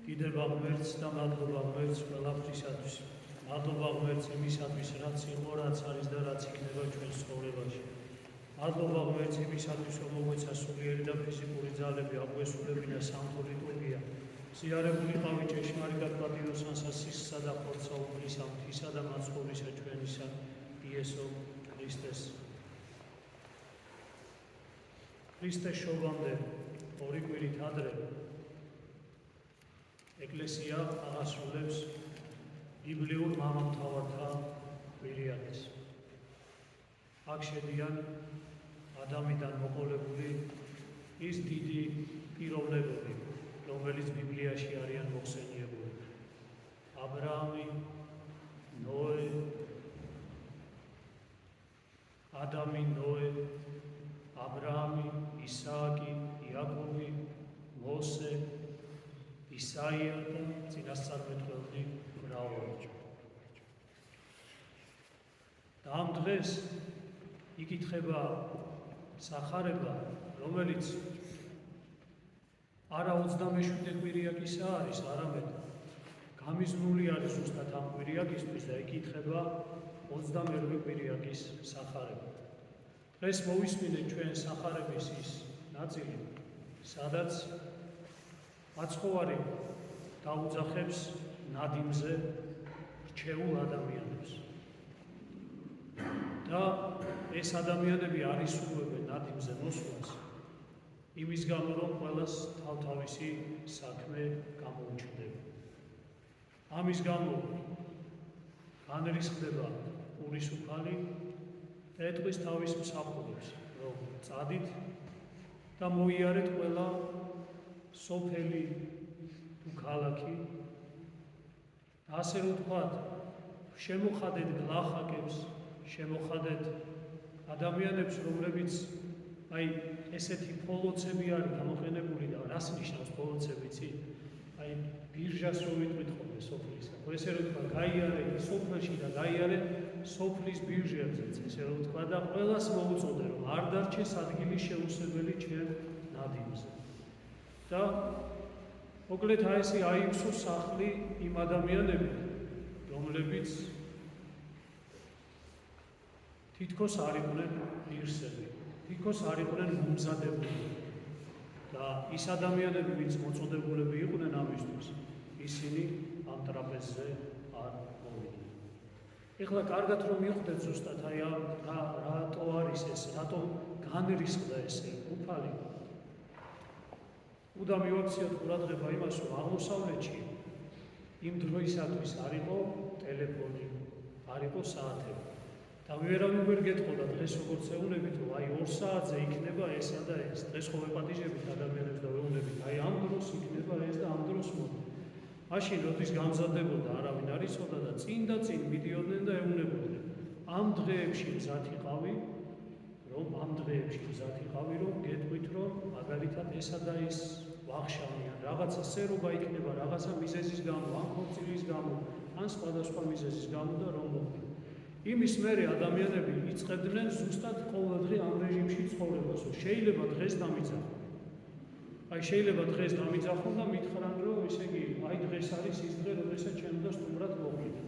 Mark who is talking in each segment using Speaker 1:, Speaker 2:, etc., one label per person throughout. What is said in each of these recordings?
Speaker 1: კიდევ აღმერთს და მადლობა ღმერთს ყველაფრისათვის. მადლობა ღმერთს იმისათვის, რაც იყო, რაც არის და რაც იქნება ჩვენს ცხოვრებაში. მადლობა ღმერთს იმისათვის, რომ მოგვეცა სულიერი და ფიზიკური ძალები აგვესრულებინა სამთო ლიტურგია. ზიარებულიყავი ჭეშმარიტად პატიოსანსა სისხლსა და ხორცსა უფლისა, ღვთისა და მაცხოვრისა ჩვენისა იესო ქრისტეს. ქრისტეს შობამდე ორი კვირით ადრე ეკლესია აღასრულებს ბიბლიურ მამამთავართა კვირიანეს. აქ შედიან ადამიდან მოყოლებული ის დიდი პიროვნებები, რომელიც ბიბლიაში არიან მოხსენიებული. აბრაამი, ნოე, ადამი, ნოე, აბრაამი, ისააკი, იაკობი, მოსე, ისაია და წინასწარმეტყველი მრავალი. და ამ დღეს იკითხება სახარება, რომელიც არა 27 კვირიაკისა არის, არამედ გამიზნული არის ზუსტად ამ კვირიაკისთვის და იკითხება 21 კვირიაკის სახარება. დღეს მოვისმინეთ ჩვენ სახარების ის ნაწილი, სადაც მაცხოვარი დაუძახებს ნადიმზე რჩეულ ადამიანებს. და ეს ადამიანები არისურვებენ ნადიმზე მოსვლას იმის გამო, რომ ყველას თავთავისი საქმე გამოუჩნდება. ამის გამო განრისხდება პურის უფალი და ეტყვის თავის მსახურებს, რომ წადით და მოიარეთ ყველა სოფელი თუ ქალაქი, ასე რომ ვთქვათ, შემოხადეთ გლახაკებს, შემოხადეთ ადამიანებს, რომლებიც ესეთი ფოლოცები არის გამოყენებული და რას ნიშნავს ფოლოცებიცი? ბირჟას რო ვიტყვით ხოლმე სოფლისა. ესე რომ ვთქვა, გაიარე სოფელში და გაიარე სოფლის ბირჟებზეც, ესე რომ ვთქვა და ყველას მოუწოდე, რომ არ დარჩეს ადგილი შეუსებელი ჩემ ნადიმზე. და მოკლედ ესე აივსო სახლი იმ ადამიანები, რომლებიც თითქოს არ იყვნენ ღირსები, თითქოს არ იყვნენ მომზადებული. და ის ადამიანები, ვინც მოწოდებულები იყვნენ ამისთვის, ისინი ამ ტრაპეზზე არ მოვიდნენ. ეხლა კარგად რომ მიხვდეთ ზუსტად, რატო არის ეს, რატო განრისხდა ესე უფალი. უნდა მივაქციოთ ყურადღება იმას, რომ აღმოსავლეთში იმ დროისათვის არ იყო ტელეფონი, არ იყო საათები. და ვერავინ ვერ გეტყოდა დღეს როგორც ეუბნებით, რომ 2 საათზე იქნება ესა და ეს. დღეს ხო ვეპატიჟებით ადამიანებს და ვეუბნებით, ამ დროს იქნება ეს და ამ დროს მოდი. მაშინ როდის გამზადებოდა, არავინ არ იცოდა და წინ და წინ მიდიოდნენ და ეუბნებოდნენ. ამ დღეებში მზად იყავი, რომ გეტყვით, რომ მაგალითად ესა და ეს ვახშამიან, რაღაცა სერობა იქნება, რაღაცა მიზეზის გამო, ან ხორცილის გამო, ან სხვადასხვა მიზეზის გამო და რომ მოხდა. იმის მერე ადამიანები იწყებდნენ ზუსტად ყოველდღე ამ რეჟიმში ცხოვრებას, რომ შეიძლება დღეს დამიძახონ. შეიძლება დღეს დამიძახონ და მითხრან, რომ ესე იგი, დღეს არის ის დღე, როდესაც ჩვენ უნდა სტუმრად მოხვიდეთ.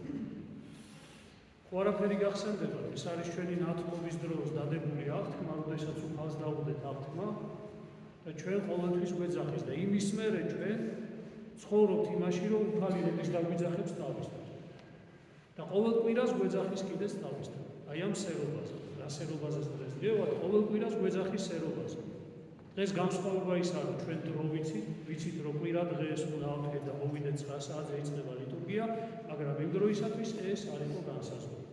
Speaker 1: ხო არაფერი გახსენდება, ეს არის ჩვენი ნათლობის დროს დადებული აღთქმა, როდესაც უფალს დაუდეთ აღთქმა და ჩვენ ყოველთვის გვეძახის და იმის მერე ჩვენ ცხოვრობთ იმაში, რომ უფალი როდის დაგვიძახებს თავისთან. და ყოველ კვირას გვეძახის კიდეც თავისთან. ამ სერობაზე. რა სერობაზეც დღეს დიევართ, ყოველ კვირას გვეძახის სერობაზე. დღეს განსხვავება ის არის, ჩვენ დრო ვიცით, რომ კვირა დღეს უნდა ავთქეთ და მოვიდეთ 9 საათზე იწყება ლიტურგია, მაგრამ იმ დროისათვის ეს არ იყო განსაზღვრელი.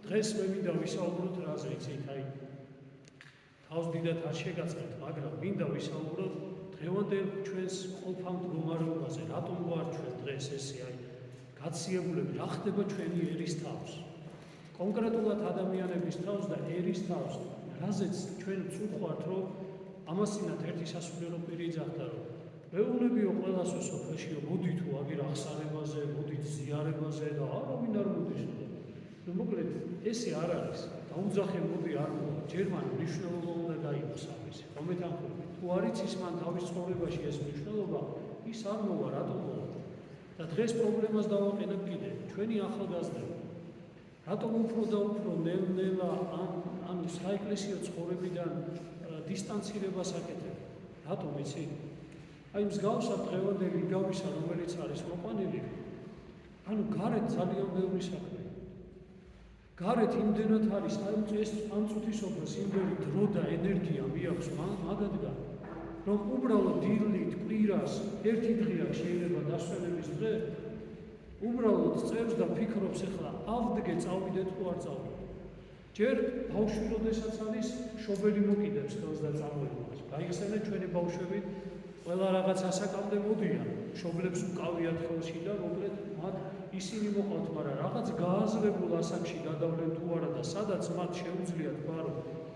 Speaker 1: დღეს მე მინდა ვისაუბროთ რაზე, იცით, თავს დიდად არ შეგაწყეთ, მაგრამ მინდა ვისაუბროთ დღევანდელ ჩვენს ყოფამ მდგომარეობაზე, რატომ ვარ ჩვენ დღეს ესე გაციებულები, რა ხდება ჩვენი ერის თავს, კონკრეტულად ადამიანების თავს და ერის თავს, რაზეც ჩვენ ვწუხართ, რომ ამასინათ ერთი სასულიერო პირი იძახდა, რომ ვეუბნებიო ყველას სოფელშიო, მოდით ვაგერ აღსარებაზე, მოდით ზიარებაზე და არავინ არ მოდის. მოკლედ ესე არ არის. დაუძახე მოდი არ მოვა. ჯერმან მნიშვნელობა უნდა გაიგოს ამისი. ხომეთანხმები. თუ არ იცის მან თავის ცხოვრებაში ეს მნიშვნელობა, ის არ მოვა, რატომ მოვა? და დღეს პრობლემას დავაყენებ კიდე. ჩვენი ახალგაზრდები. რატომ უფრო და უფრო ნელ-ნელა ანუ საეკლესიო ცხოვრებიდან დისტანცირებას აკეთებ? რატომ იცი? აი მსგავსად დღევანდელი იგავისა, რომელიც არის მოყვანილი, ანუ გარეთ ძალიან ბევრი საქმე. გარეთ იმდენად არის ამ წუთის ოქროს იმდენი დრო და ენერგია მიაქვს მაგადგან, რომ უბრალოდ დილით, კვირას, ერთი დღეა შეიძლება დასვენების დღე, უბრალოდ წერს და ფიქრობს ახლა ავდგე წავიდეთ თუ არ წავიდეთ. ჯერ ბავშვი როდესაც არის შობელი მოკიდებს ხელს და წამოიღებს. გაიხსენეთ ჩვენი ბავშვები ყველა რაღაც ასაკამდე მოდიან, შობლებს უკავიათ ხელში და მოკლედ მათ ისინი მოყავთ, მაგრამ რაღაც გააზრებულ ასაკში გადავლენ თუ არა და სადაც მათ შეუძლიათ ბარო,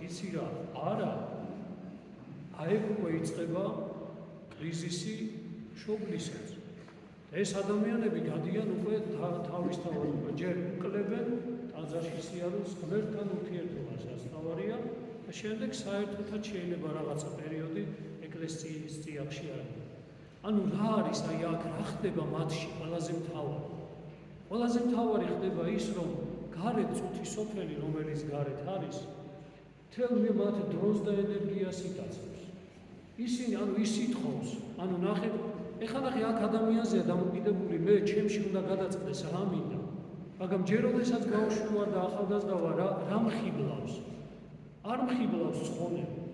Speaker 1: იცი რა, არა. აი უკვე იწყება კრიზისი შობლისაც. ეს ადამიანები გადიან უკვე თავისთავად უკვე ჯერ უკლებენ ტაძარში სიარულს, ღმერთთან ურთიერთობას ასწავლია და შემდეგ საერთოდაც შეიძლება რაღაცა პერიოდი ეკლესიის წიაღში არის. ანუ რა არის აი აქ რა ხდება მათში ყველაზე მთავარი? ყველაზე მთავარი ხდება ის, რომ გარეთ წუთი სოფელი, რომელიც გარეთ არის, მთელ მათ დროს და ენერგიას იტაცებს. ისინი ანუ ის ითხოვს, ანუ ნახეთ, ეხლა ნახე აქ ადამიანზეა დამოკიდებული, მე ჩემში უნდა გადაწყდეს რა მინდა. მაგრამ ჯერ როდესაც ბავშვი ვარ და ახალგაზრდა ვარ, რა მხიბლავს? არ მხიბლავს ცხოვრება.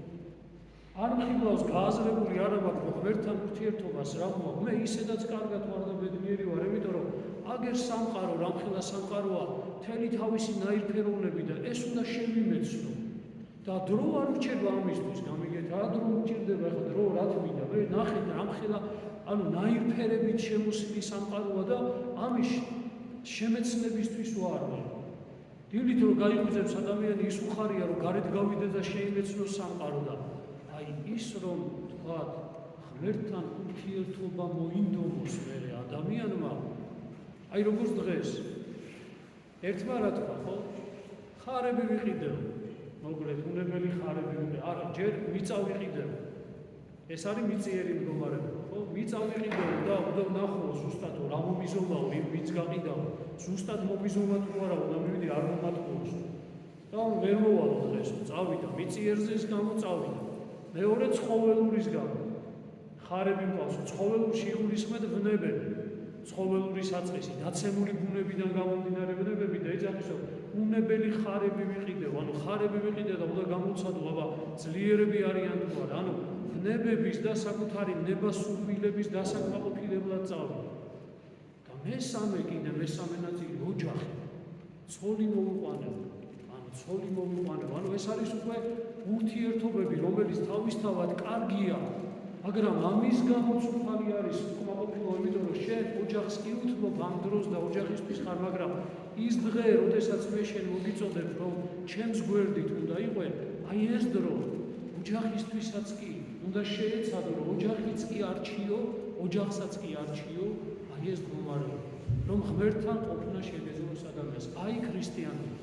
Speaker 1: არ მხიბლავს გააზრებული არა მაქვს ღმერთთან ურთიერთობას რა მოაქვს. მე ისედაც კარგად ვარ და ბედნიერი ვარ, იმიტომ რომ აგერ სამყარო, რამხელა სამყაროა, მთელი თავისი ნაირფეროვნები და ეს უნდა შევიმეცნო. და დრო არ რჩება ამისთვის, გამიგეთ, რა დრო მჭირდება, ახლა დრო რა თმინდა, მე ნახეთ რამხელა, ანუ ნაირფერებით შემოსილი სამყაროა და ამის შემეცნებისთვის ვარ. დილით რომ გაიღვიძებს ადამიანი, ის უხარია რომ გარეთ გავიდეს და შეიმეცნოს სამყარო და აი ის რომ თქვათ ღმერთთან ურთიერთობა მოინდომოს მერე ადამიანმა, აი როგორც დღეს ერთმა რა თქვა, ხო? ხარები ვიყიდეო. მოკლედ უნებელი ხარები ვიყიდეო. არა, ჯერ მიწა ვიყიდეო. ეს არის მიწიერი მდგომარეობა, ხო? მიწა ვიყიდეო და უნდა ვნახო ზუსტად რა მომიზომაო, იმ მიწ გაყიდაო. ზუსტად მომიზომა თუ არა, უნდა მივიდი არ მომატყუოს. და ვერ მოვალო დღეს, წავიდა მიწიერზეს გამო წავიდა. მეორე ცხოველურის გამო. ხარები მყავს, ცხოველურში იგულისხმეთ ბუნებები. ცხოველური საწყისი, დაცემული ბუნებიდან გამომდინარე ბუნებები და ეძახის რომ უნებელი ხარები ვიყიდეო, ანუ ხარები ვიყიდე და უნდა გამოვცადო, აბა ძლიერები არიან თუ არა, ანუ ბუნებების და საკუთარი ნებასურვილების დასაკმაყოფილებლად წავიდა. და მესამე ნაწილი ოჯახი, ცოლი მოუყვანება, ანუ ეს არის უკვე ურთიერთობები, რომელიც თავისთავად კარგია, მაგრამ ამის გამოც უფალი არის უკმაყოფილო, იმიტომ რომ შენ ოჯახს კი უთმობ ამ დროს და ოჯახისთვის ხარ, მაგრამ ის დღე, როდესაც მე შენ მოგიწოდებ, რომ ჩემს გვერდით უნდა იყვე, აი ეს დრო ოჯახისთვისაც კი უნდა შეეცადო, რომ ოჯახიც კი არჩიო, ოჯახსაც კი არჩიო, აი ეს მდგომარეობა, რომ ღმერთთან ყოფნა შეგეძლოს ადამიანს, აი ქრისტიანობა.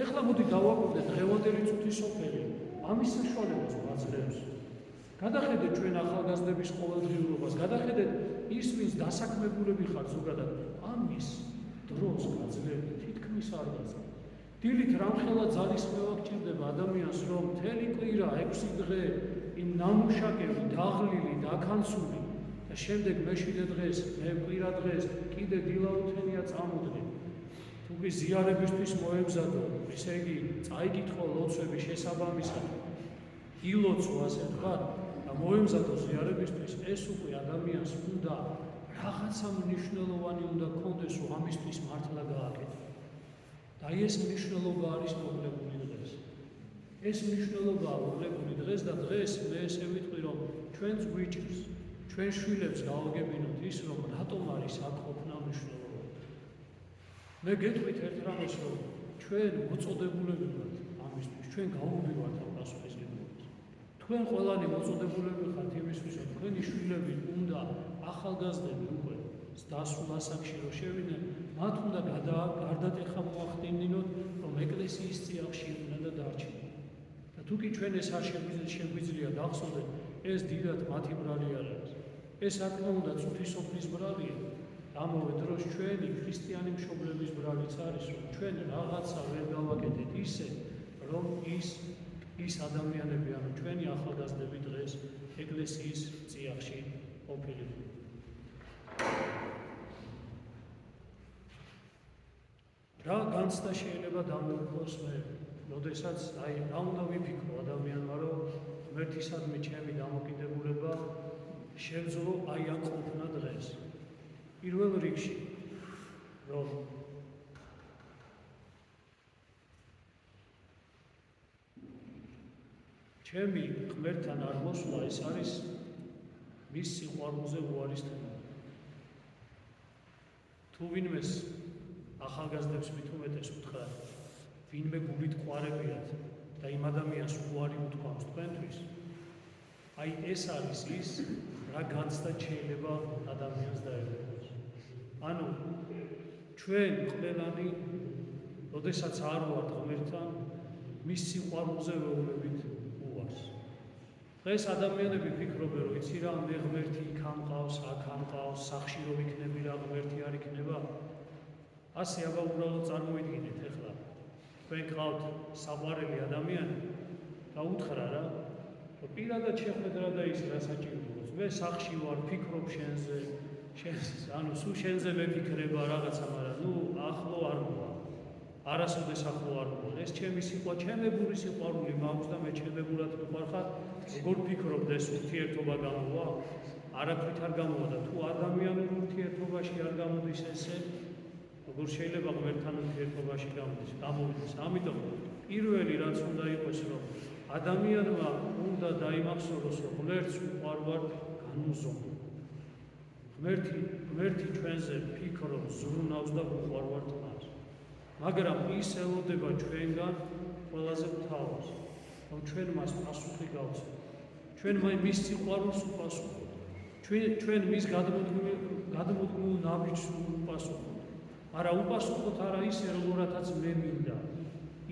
Speaker 1: ეხლა მოდი დავაკვირდეთ დღევანდელი წუთის სოფელი, ამის საშუალებას ვაძლევს. გადახედეთ ჩვენ ახალგაზრდების ყოველდღიურობას, გადახედეთ ის, ვინც დასაქმებულები ხართ ზოგადად, ამის დროს გაძლევთ, თითქმის არ გაძლევთ. დილით რამხელა ძალისხმევა გჭირდება ადამიანს, რომ მთელი კვირა 6 დღე იმ ნამუშაკები, დაღლილი, დაქანცული და შემდეგ მეშვიდე დღეს, კვირა დღეს კიდე დილაუთენია წამოდგე. თუ კი ზიარებისთვის მოემზადო, ესე იგი წაიკითხო ლოცვები შესაბამისად, ილოცო ასე ვთქვათ და მოემზადო ზიარებისთვის, ეს უკვე ადამიანს უნდა რაღაცა მნიშვნელოვანი უნდა კონდეს, რომ ამისთვის მართლა გააკეთო. და ეს მნიშვნელობა არის მოკლებული დღეს. ეს მნიშვნელობაა მოკლებული დღეს და დღეს მე ესე ვიტყვი, რომ ჩვენს გვიჭირს, ჩვენ შვილებს გავაგებინოთ ის, რომ რატომ არის აქ ყოფნა მნიშვნელობა. მე გეტყვით ერთ რამეს, რომ ჩვენ მოწოდებულები ვართ ამისთვის, ჩვენ გაუვივართ ამ პასუხისმგებლობას. თქვენ ყველანი მოწოდებულები ხართ იმისთვის, რომ თქვენი შვილები უნდა ახალგაზრდები უკვე დასულ ასაკში რომ შევიდნენ, მათ უნდა გარდატეხა მოახდინინოთ, რომ ეკლესიის წიაღში იყვნენ და დარჩნენ. და თუ კი ჩვენ ეს არ შეგვიძლია გახსოვდეთ, ეს დიდად მათი ბრალი არ არის. ეს რა თქმა უნდა წუთი სოფლის ბრალია. ამავე დროს ჩვენი ქრისტიანი მშობლების ბრალიც არის, რომ ჩვენ რაღაცა ვერ გავაკეთეთ ისე, რომ ის ადამიანები, ანუ ჩვენი ახალგაზრდები დღეს ეკლესიის წიაღში ყოფილიყო. რა განცდა შეიძლება დამოუკოს მე, როდესაც რა უნდა ვიფიქრო ადამიანმა, რომ ღმერთისადმი ჩემი დამოკიდებულება შევძლო ამ ყოფნა დღეს. პირველ რიგში, რომ ჩემი ღმერთთან არ მოსვლა, ეს არის მის სიყვარულზე უარისთება. თუ ვინმეს ახალგაზრდებს მით უმეტეს უთხრა, ვინმე გულით ყვარებიათ და იმ ადამიანს უარი უთქვამს თქვენთვის, აი ეს არის ის, რა განცდა შეიძლება ადამიანს დაევალოს. ანუ ჩვენ ყველანი, როდესაც არ ვართ ღმერთთან, მის სიყვარულზე ვეუბნებით უარს. დღეს ადამიანები ფიქრობენ, რომ იცი რა, მე ღმერთი იქ ამყავს, აქ ამყავს, სახში რომ იქნები რა ღმერთი არ იქნება. ასე აბა უბრალოდ წარმოიდგინეთ ეხლა, თქვენ გყავთ საყვარელი ადამიანი და უთხრა რა, რომ პირადად შეხვედრა და ის რა საჭიროა. მე სახში ვარ, ფიქრობ შენზე, ანუ სულ შენზე მეფიქრება რაღაცა, მაგრამ ნუ ახლო არ მოვა. არასოდეს ახლო არ მოვა. ეს ჩემი ჩემებური სიყვარული მაქვს და მე ჩემებურად მიყვარხარ. როგორ ფიქრობ ეს ურთიერთობა გამოვა? არაფრით არ გამოვა და თუ ადამიანურ ურთიერთობაში არ გამოდის ესე, როგორ შეიძლება ღმერთთან ურთიერთობაში გამოვიდეს? ამიტომ პირველი რაც უნდა იყოს, რომ ადამიანმა უნდა დაიმახსოვროს, რომ ღმერთს უყვარვარ განუზომო. ღმერთი ჩვენზე ფიქრობს, ზრუნავს და უყვარვართ მას. მაგრამ ის ელოდება ჩვენგან ყველაზე მთავარს, რომ ჩვენ მას პასუხი გავცეთ. ჩვენ მის სიყვარულს უპასუხოთ. ჩვენ მის გადმოდგმულ ნაბიჯს უპასუხოთ. არა უპასუხოთ არა ისე, როგორათაც მე მინდა,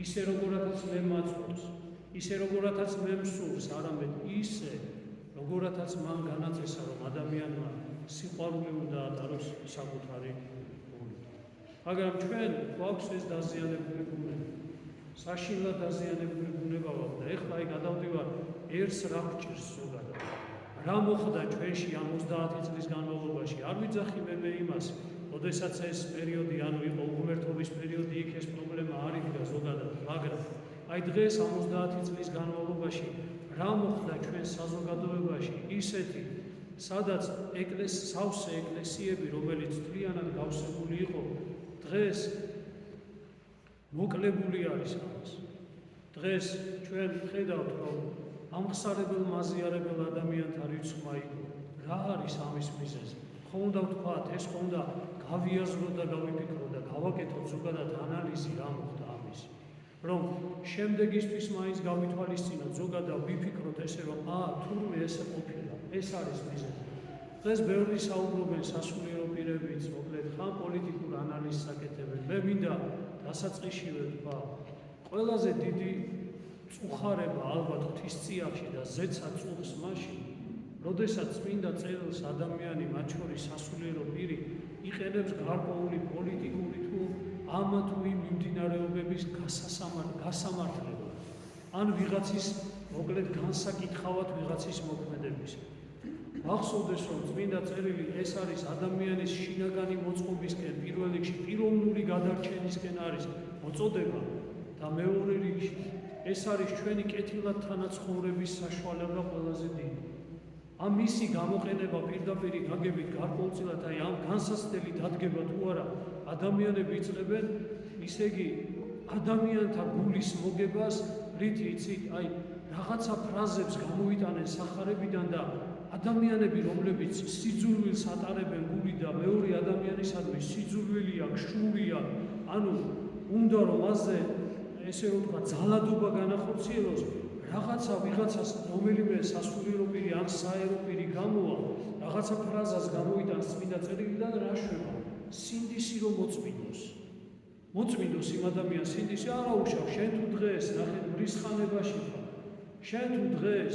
Speaker 1: ისე როგორათაც მე მაწვდოს, ისე როგორათაც მე მსურს, არამედ ისე, როგორათაც მან განაწესა, რომ ადამიანმა სიყვარული უნდა ატაროს საკუთარი გულით. მაგრამ ჩვენ გვაქვს ეს დაზიანებული ბუნება, საშინლად დაზიანებული ბუნება გვაქვს და ეხლა აი გადავდივარ ერთს რა გვჭირს ზოგადად. რა მოხდა ჩვენში ამ 30 წლის განმავლობაში? არ ვიძახი მე იმას, როდესაც ეს პერიოდი, ანუ იყო უღმერთობის პერიოდი, იქ ეს პრობლემა არ იდგა ზოგადად, მაგრამ აი დღეს ამ 30 წლის განმავლობაში რა მოხდა ჩვენ საზოგადოებაში ისეთი, სადაც სავსე ეკლესიები, რომელიც მთლიანად გავსებული იყო, დღეს მოკლებული არის ამას. დღეს ჩვენ ხედავთ, რომ ამხსარებელ მაზიარებელ ადამიანთა რიცხვმა იყო. რა არის ამის მიზეზი? ხო უნდა ვთქვათ, ეს ხო უნდა გავიაზროთ და გავიფიქროთ და გავაკეთოთ ზოგადად ანალიზი რა მოხდა ამის. რომ შემდეგისთვის მაინც გავითვალისწინოთ ზოგადად ვიფიქროთ ესე, რომ თურმე ესე ყოფილა. ეს არის მიზეზი. დღეს ბევრი საუბრობენ სასულიერო პირებიც, მოკლედ ხან პოლიტიკურ ანალიზს აკეთებენ. მე მინდა დასაწყისშივე ვთქვა, ყველაზე დიდი წუხარება ალბათ ღვთისწიაღში და ზეცა წუხს მაშინ, როდესაც წმინდა წერილს ადამიანი, მათ შორის სასულიერო პირი, იყენებს გარკვეული პოლიტიკური თუ ამა თუ იმ მიმდინარეობების გასამართლებლად, ან ვიღაცის მოკლედ განსაკითხავად ვიღაცის მოქმედების. მახსოვდეს, რომ წმინდა წერილი ეს არის ადამიანის შინაგანი მოწყობისკენ, პირველ რიგში პიროვნული გადარჩენისკენ არის მოწოდება და მეორე რიგში ეს არის ჩვენი კეთილად თანაცხოვრების საშუალება ყველაზე დიდი. ამ მისი გამოყენება პირდაპირ გაგებით გარკვეულწილად აი ამ განსაცდელი დადგება თუ არა ადამიანები იწყებენ, ისე იგი ადამიანთა გულის მოგებას, რითი იცით, აი რაღაცა ფრაზებს გამოიტანენ სახარებიდან და ადამიანები, რომლებიც სიძულვილს ატარებენ გული და მეორე ადამიანისადმი სიძულვილია, გშურია, ანუ უნდა რომ მასზე ესე რომ თქვა ძალადობა განახორციელოს, რაღაცა ვიღაცას რომელიმე სასულიერო პირი ან საერო პირი გამოვა, რაღაცა ფრაზას გამოიტანს წმინდა წერილიდან, რა შვება? სინდისი რომ მოწმინდოს იმ ადამიანს სინდისი არა უშავ, შენ თუ დღეს ნახე მრისხანებაში ხარ, შენ თუ დღეს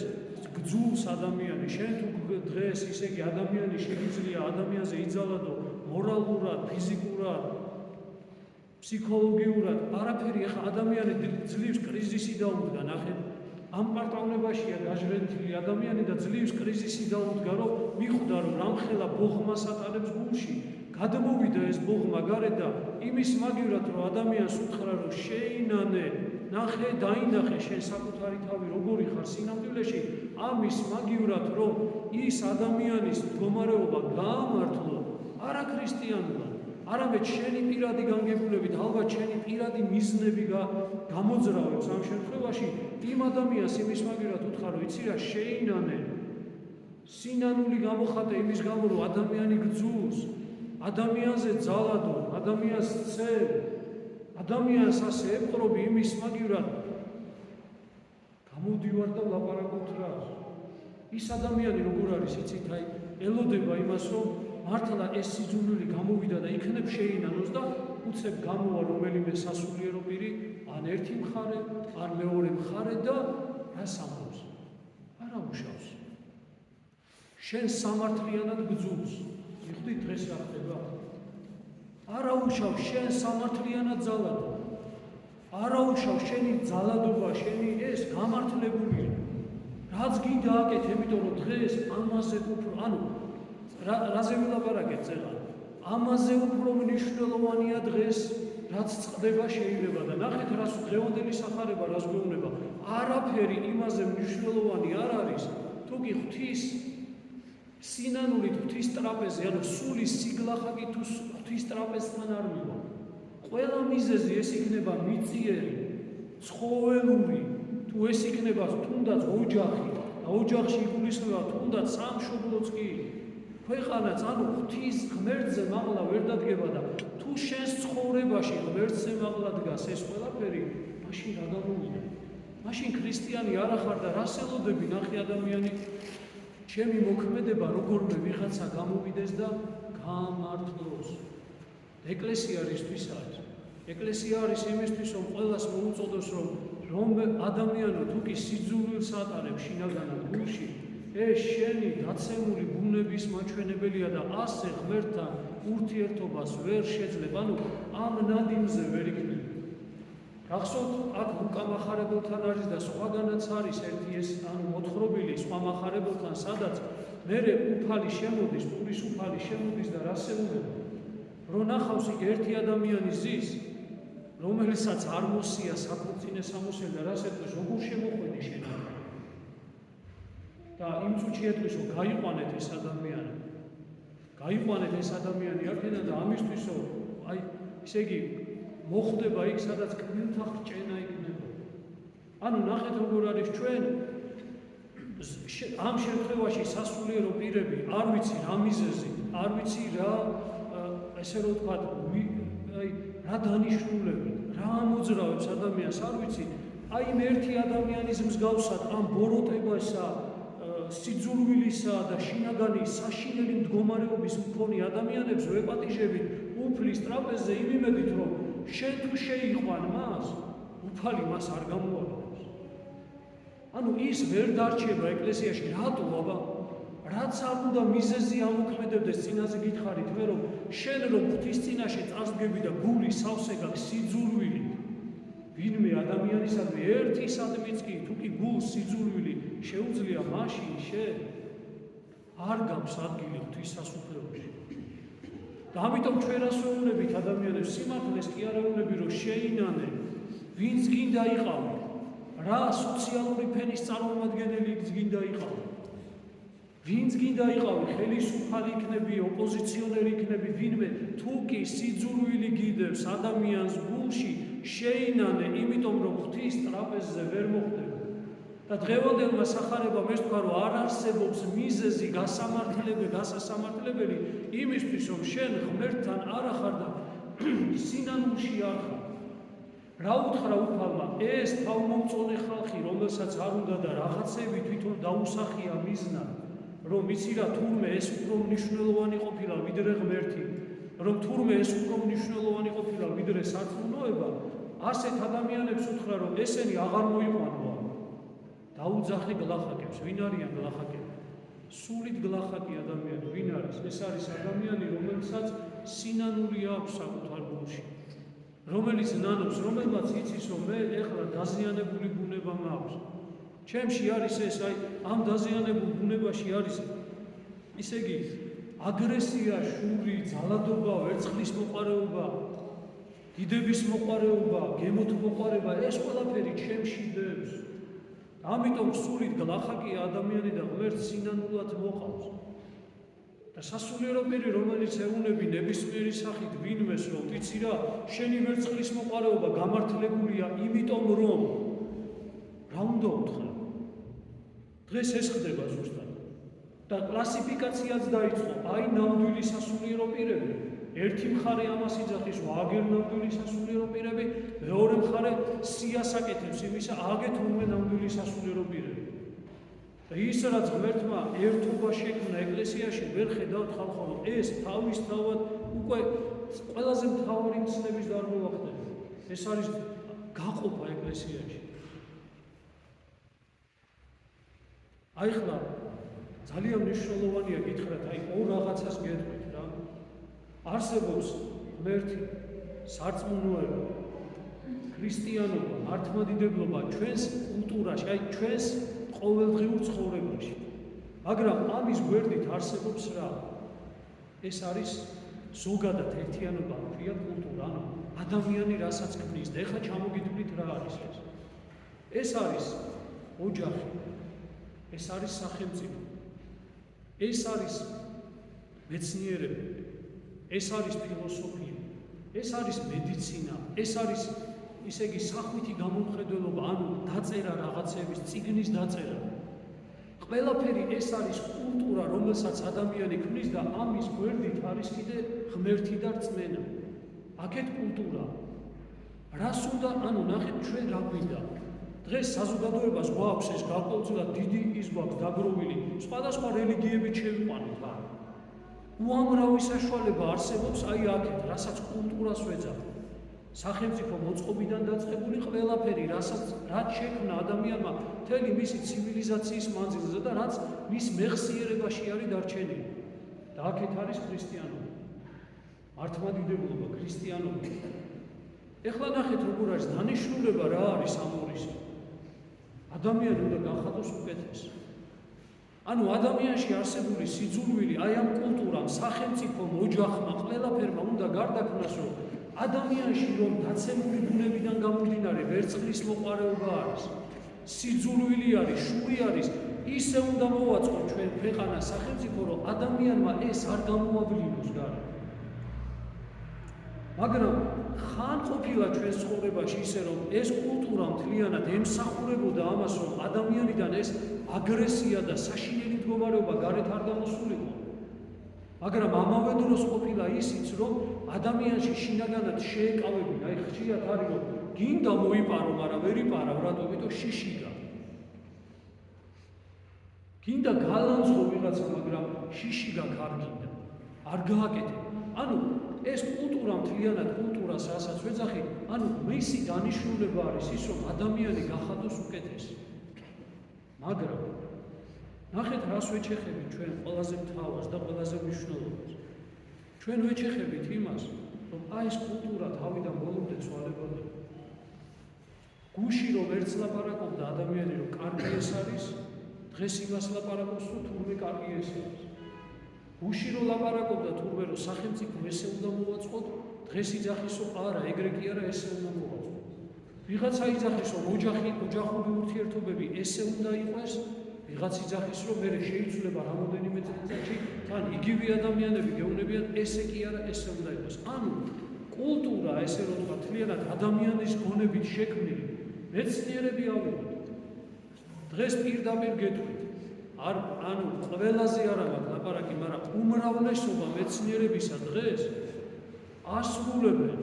Speaker 1: გძულს ადამიანი, შენ თუ დღეს ისე იგი ადამიანი შეიძლება ადამიანზე იძალადო მორალურად, ფიზიკურად, ფსიქოლოგიურად, არაფერი ახლა ადამიანი ძლივს კრიზისი დაუდგა, ნახე ამ პარტავნებაშია გაჟრენთილი ადამიანი და ძლივს კრიზისი დაუდგა, რომ მიხვდა რომ რამხელა ბოღმას ატარებს გულში, გადმოვიდა ეს ბოღმა გარეთ და იმის მაგივრად რომ ადამიანს უთხრა რომ შეინანე, ნახე, დაინახე შენ საკუთარი თავი როგორი ხარ სინამდვილეში, ამის მაგივრად რომ ის ადამიანის მდგომარეობა გაამართლო, არა ქრისტიანულად, არამედ შენი პირადი განგებულებით, ალბათ შენი პირადი მიზნები გამოძრავებს ამ შემთხვევაში, იმ ადამიანს იმის მაგივრად უთხრა რომ იცი რა, შეინანე, სინანული გამოხატე იმის გამო რომ ადამიანი გძულს, ადამიანზე ძალადო, ადამიანს წევ, ადამიანს ასე ეპყრობი იმის მაგივრად გამოდივარ და ვლაპარაკობთ რა. ის ადამიანი როგორ არის, იცით, აი ელოდება იმას, რომ მართლა ეს სიძულვილი გამოვიდა და იქნებ შეინანოს და უცებ გამოვა რომელიმე სასულიერო პირი, ან ერთი მხარე, ან მეორე მხარე და რას ამბობს? არა უშავს. შენ სამართლიანად გძულს. მიხვდით დღეს რა ხდება? არა უშავ, შენ სამართლიანად ძალადო. არა უშავ, შენი ძალადობა, შენი ეს გამართლებულია. რაც გინდა აკეთე, იმიტომ რომ დღეს ამაზე უფრო, ანუ რაზე ვილაპარაკეთ წელა? ამაზე უფრო მნიშვნელოვანია დღეს, რაც წყდება შეიძლება და ნახეთ, რას დღევანდელი სახარება, რას გვეუბნება. არაფერი იმაზე მნიშვნელოვანი არ არის, თუ კი ღვთის სინანული ღვთის ტრაპეზი, ანუ სულის სიგლახაკი თუ ღვთის ტრაპეზთან არ მივა. ყველა მიზეზი ეს იქნება მიწიერი, ცხოველური, თუ ეს იქნება თუნდაც ოჯახი, და ოჯახში იგულისხმება თუნდაც სამშობლოც კი, ქვეყანაც, ანუ ღვთის ღმერთზე მაღლა ვერ დადგება და თუ შენს ცხოვრებაში ღმერთზე მაღლა დგას ეს ყველაფერი, მაშინ რა გამოვიდა? მაშინ ქრისტიანი არ ახარ და რას ელოდები, ნახე ადამიანი, ჩემი მოქმედება როგორმე ვიღაცა გამოვიდეს და გამართლოს. ეკლესია რისთვის არის? ეკლესია არის იმისთვის, რომ ყველას მოუწოდოს, რომ ადამიანო თუ კი სიძულვილს ატარებს შინაგანად გულში, ეს შენი დაცემული ბუნების მაჩვენებელია და ასე ღმერთთან ურთიერთობას ვერ შეძლებ, ანუ ამ ნადიმზე ვერ იქნება. გახსოვთ, აქ ლუკა მახარებელთან არის და სხვაგანაც არის ერთი ეს, ანუ მოთხრობილი სხვა მახარებელთან, სადაც მერე უფალი შემოდის, პურის უფალი შემოდის და რას ეუბნება? რომ ნახავს იქ ერთი ადამიანი ზის, რომელსაც არ მოსია საკურწინე სამოსელი და რას ეტყვის, როგორ შემოყვენი შენ? და იმ წუთში ეტყვის, რომ გაიყვანეთ ეს ადამიანი. გაიყვანეთ ეს ადამიანი აქედან და ამისთვის, რომ აი, ისე იგი მოხვდება იქ, სადაც კბილთა ხრჭენა იქნება. ანუ ნახეთ როგორ არის ჩვენ ამ შემთხვევაში სასულიერო პირები, არ ვიცი რა მიზეზი, არ ვიცი რა, ესე რომ ვთქვათ, აი რა დანიშნულები, რა ამოძრავებს ადამიანს, არ ვიცი. აი იმ ერთი ადამიანის მსგავსად ამ ბოროტებასა, სიძულვილისა და შინაგანი საშინელი მდგომარეობის მქონე ადამიანებს ვეპატიჟებით უფლის ტრაპეზზე იმ იმედით, რომ შენ თუ შეიყვან მას, უფალი მას არ გამოაყენებს. ანუ ის ვერ დარჩება ეკლესიაში, რატო აბა? რაც არ უნდა მიზეზი ამოქმედებდეს, წინაზე გითხარით მე, რომ შენ რომ ღვთის წინაშე წარსდგები და გული სავსე გაქვს სიძულვილი, ვინმე ადამიანისადმი ერთისადმიც კი, თუ კი გულს სიძულვილი შეუძლია, მაშინ შენ არ გაქვს ადგილი ღვთის სასუფეველში. და ამიტომ ჩვენ რას ვეუბნებით ადამიანებს, სიმართლეს კი არ ვეუბნები, რომ შეინანე, ვინც გინდა იყავი, რა სოციალური ფენის წარმომადგენელი გინდა იყავი. ვინც გინდა იყავი, ხელისუფალი იქნები, ოპოზიციონერი იქნები, ვინმე თუ კი სიძულვილი გიდევს ადამიანს გულში, შეინანე, იმიტომ რომ ღვთის ტრაპეზზე ვერ მოხვდება. და დღევანდელმა სახარებამ ეს თქვა, რომ არ არსებობს მიზეზი გასასამართლებელი იმისთვის, რომ შენ ღმერთთან არ ახარ და სინანულში არ ხარ. რა უთხრა უფალმა, ეს თავმომწონე ხალხი, რომელსაც არ უნდა და რაღაცები თვითონ დაუსახია მიზნად, რომ იცი რა, თურმე ეს უფრო მნიშვნელოვანი ყოფილა ვიდრე ღმერთი, რომ თურმე ეს უფრო მნიშვნელოვანი ყოფილა ვიდრე სარწმუნოება, ასეთ ადამიანებს უთხრა, რომ ესენი აღარ მოიყვანოა. დაუძახე გლახაკებს, ვინ არიან გლახაკები? სულით გლახაკი ადამიანი ვინ არის? ეს არის ადამიანი, რომელსაც სინანული აქვს საკუთარ გულში, რომელიც ნანობს, რომელმაც იცის, რომ მე ეხლა დაზიანებული ბუნება მაქვს. ჩემში არის ეს, აი ამ დაზიანებულ ბუნებაში არის, ისე იგი აგრესია, შური, ძალადობა, ვერცხლის მოყარეობა, დიდების მოყარეობა, გემოთ მოყარეობა, ეს ყველაფერი ჩემში დევს. ამიტომ სულით გლახაკი ადამიანი და ღმერთს სინანულად მოყავს. და სასულიერო პირი, რომელიც ეუბნები ნებისმიერი სახით ვინმეს, რომ ვიცი რა, შენი ვერცხლის მოყარეობა გამართლებულია, იმიტომ რომ რა უნდა უთხრა? დღეს ეს ხდება ზუსტად. და კლასიფიკაციაც დაიწყო, აი ნამდვილი სასულიერო პირები. ერთი მხარე ამას იძახის, რომ აგერ ნამდვილი სასულიერო პირები, მეორე მხარე სიას აკეთებს იმისა, აგეთ ურმე ნამდვილი სასულიერო პირები. და ის რაც ღმერთმა ერთობა შექმნა ეკლესიაში, ვერ ხედავთ ხალხო, რომ ეს თავისთავად უკვე ყველაზე მთავარი მცნების დარღვევა ხდება. ეს არის გაყოფა ეკლესიაში. აი ხლა ძალიან მნიშვნელოვანია გითხრათ, აი ორ რაღაცას გეტყვით რა. არსებობს ღმერთი, სარწმუნოება, ქრისტიანობა, მართლმადიდებლობა ჩვენს კულტურაში, აი ჩვენს ყოველდღიურ ცხოვრებაში. მაგრამ ამის გვერდით არსებობს რა? ეს არის ზოგადად ერთიანობა, ქვია კულტურა, ანუ ადამიანი რასაც ქმნის და ეხლა ჩამოგიდგით რა არის ეს? ეს არის ოჯახი, ეს არის სახელმწიფო, ეს არის მეცნიერება, ეს არის ფილოსოფია, ეს არის მედიცინა, ეს არის ისე იგი სახვითი გამომხედველობა, ანუ დაწერა რაღაცების, წიგნის დაწერა. ყველაფერი ეს არის კულტურა, რომელსაც ადამიანი ქმნის და ამის გვერდით არის კიდე ღმერთი და რწმენა. აქეთ კულტურა. რას უნდა, ანუ ნახეთ ჩვენ რა გვინდა. დღეს საზოგადოებას გვაქვს ეს გარკვეულწილად დიდი ის გვაქვს დაგროვილი, სხვადასხვა რელიგიებით შევიყვანოთ რა. უამრავი საშუალება არსებობს აი აქეთ, რასაც კულტურას ვეძახთ. სახელმწიფო მოწყობიდან დაწყებული ყველაფერი, რაც შექმნა ადამიანმა მთელი მისი ცივილიზაციის მანძილზე და რაც მის მეხსიერებაში არის დარჩენილი. და აქეთ არის ქრისტიანობა, მართლმადიდებლობა, ქრისტიანობა. ეხლა ნახეთ როგორ არის დანიშნულება რა არის ამ ორისა. ადამიანი უნდა გახადოს უკეთეს. ანუ ადამიანში არსებული სიძულვილი აი ამ კულტურამ, სახელმწიფომ, ოჯახმა, ყველაფერმა უნდა გარდაქმნას, რომ ადამიანში რომ დაცემული ბუნებიდან გამომდინარე ვერცხლის მოყარეობა არის, სიძულვილი არის, შური არის, ისე უნდა მოვაწყო ჩვენ ქვეყანა სახელმწიფო, რომ ადამიანმა ეს არ გამოავლინოს გარე. მაგრამ ხან ყოფილა ჩვენს ცხოვრებაში ისე, რომ ეს კულტურა მთლიანად ემსახურებოდა ამას, რომ ადამიანიდან ეს აგრესია და საშინელი მდგომარეობა გარეთ არ გამოსულიყო. მაგრამ ამავე დროს ყოფილა ისიც, რომ ადამიანში შინაგანად შეეკავებინა, აი ხშირად არის, რომ გინდა მოიპარო, მაგრამ ვერ იპარავ, რატომ? იმიტომ შიშიგა. გინდა გალანძღო ვიღაცა, მაგრამ შიშიგა კარგინდა. არ გააკეთე. ანუ ეს კულტურა მთლიანად კულტურას რასაც ვეძახი, ანუ მისი დანიშნულება არის ის, რომ ადამიანი გახადოს უკეთესი. მაგრამ ნახეთ რას ვეჩეხებით ჩვენ ყველაზე მთავარს და ყველაზე მნიშვნელოვანს. ჩვენ ვეჩეხებით იმას, რომ აი ეს კულტურა თავიდან ბოლომდე ცვალებოდა. გუში რომ ერთს ლაპარაკობდა ადამიანი, რომ კარგი ეს არის, დღეს იმას ლაპარაკობს, რომ თურმე კარგი ეს არის. გუში რომ ლაპარაკობდა თურმე რომ სახელმწიფო ესე უნდა მოვაწყოთ, დღეს იძახის, რომ არა, ეგრე კი არა, ესე უნდა მოვაწყოთ. ვიღაცა იძახის, რომ ოჯახური ურთიერთობები ესე უნდა იყოს, ვიღაც იძახის, რომ მე შეიძლება რამოდენიმე წელიწადში თან იგივე ადამიანები გეუბნებიან, ესე კი არა, ესე უნდა იყოს. ანუ კულტურა, ესე რომ თქვა, მთლიანად ადამიანის გონებით შექმნილი მეცნიერები ავიღოთ. დღეს პირდაპირ გეტყვით, ანუ ყველაზე არა მაქვს ლაპარაკი, მაგრამ უმრავლესობა მეცნიერებისა დღეს ასრულებენ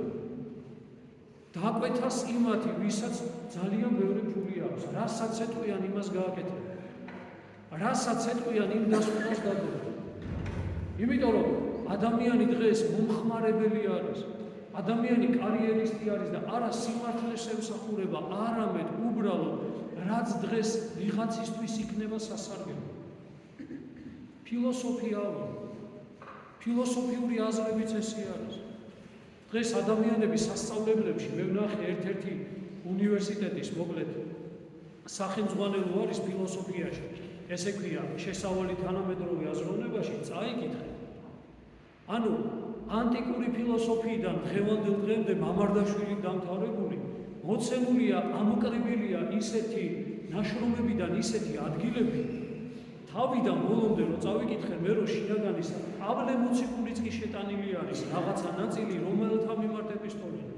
Speaker 1: დაკვეთას იმათი, ვისაც ძალიან ბევრი ფული აქვს. რასაც ეტყვიან, იმას გააკეთებენ. რასაც ეტყვიან, იმ დასკვნას დადიან. იმიტომ რომ ადამიანი დღეს მომხმარებელი არის. ადამიანი კარიერისტი არის და არა სიმართლეს ემსახურება, არამედ უბრალოდ რაც დღეს ვიღაცისთვის იქნება სასარგებლო. ფილოსოფიაა. ფილოსოფიური აზრებიც ესე არის. დღეს ადამიანები სასწავლებლებში მე ვნახე ერთ-ერთი უნივერსიტეტის მოკლედ სახელმძღვანელო არის ფილოსოფიაში. ესე ქვია, შესავალი თანამედროვე აზროვნებაში წაიკითხე. ანუ ანტიკური ფილოსოფიიდან დღევანდელ დღემდე მამარდაშვილი დამთავრებული მოცემულია, ამოკრებილია ისეთი ნაშრომებიდან ისეთი ადგილები, თავიდან ბოლომდე რო წავიკითხე, მე რო შინაგანის პავლე მოციქულიც კი შეტანილი არის, რაღაცა ნაწილი რომელთა მიმართ ეპისტოლეა.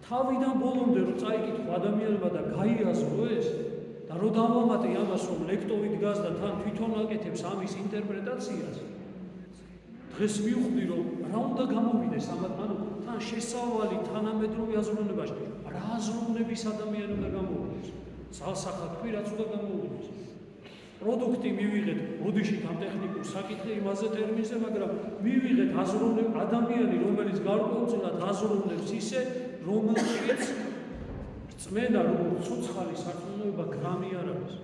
Speaker 1: თავიდან ბოლომდე რო წაიკითხო ადამიანებმა და გაიაზრო ეს და რო დავამატე ამას, რომ ლექტორი დგას და თან თვითონ აკეთებს ამის ინტერპრეტაციას, დღეს მივხვდი, რომ რა უნდა გამოვიდეს ანუ თან შესავალი თანამედროვე აზროვნებაში, რა აზროვნების ადამიანი უნდა გამოვიდეს. ძალსახად თქვი, რაც უნდა გამოვიდეს. პროდუქტი მივიღეთ, ბოდიში თან ტექნიკურ საკითხი იმაზე ტერმინზე, მაგრამ მივიღეთ ადამიანი, რომელიც გარკვეულწილად აზროვნებს ისე, რომელშიც რწმენა, როგორც ცოცხალი სარწმუნოება გრამი არ არის.